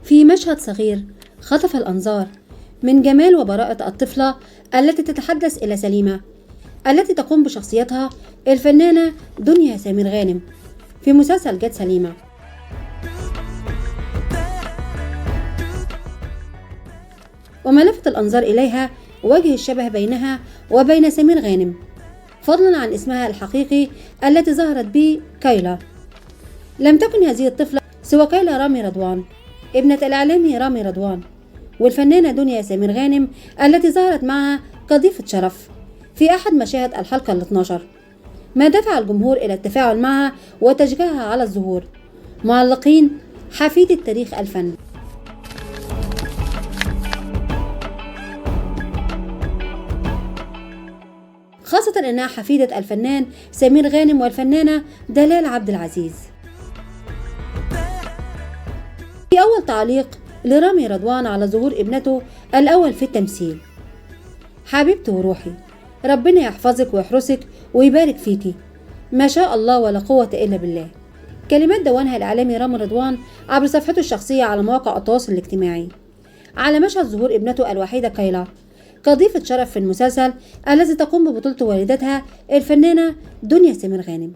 في مشهد صغير خطف الأنظار من جمال وبراءة الطفلة التي تتحدث إلى سليمة، التي تقوم بشخصيتها الفنانة دنيا سمير غانم في مسلسل جت سليمة. وما لفت الأنظار إليها وجه الشبه بينها وبين سمير غانم، فضلا عن اسمها الحقيقي التي ظهرت به كايلا. لم تكن هذه الطفلة سوى كايلا رامي رضوان، ابنة الإعلامي رامي رضوان، والفنانة دنيا سمير غانم التي ظهرت معها كضيفة شرف في أحد مشاهد الحلقة ال12، ما دفع الجمهور إلى التفاعل معها وتشجيعها على الظهور، معلقين حفيدة تاريخ الفن. خاصة أنها حفيدة الفنان سمير غانم والفنانة دلال عبد العزيز. في أول تعليق لرامي رضوان على ظهور ابنته الأول في التمثيل: حبيبتي وروحي، ربنا يحفظك ويحرسك ويبارك فيكي، ما شاء الله ولا قوة إلا بالله. كلمات دونها الإعلامي رامي رضوان عبر صفحته الشخصية على مواقع التواصل الاجتماعي على مشهد ظهور ابنته الوحيدة كايلا كضيفة شرف في المسلسل الذي تقوم ببطولته والدتها الفنانة دنيا سمير غانم.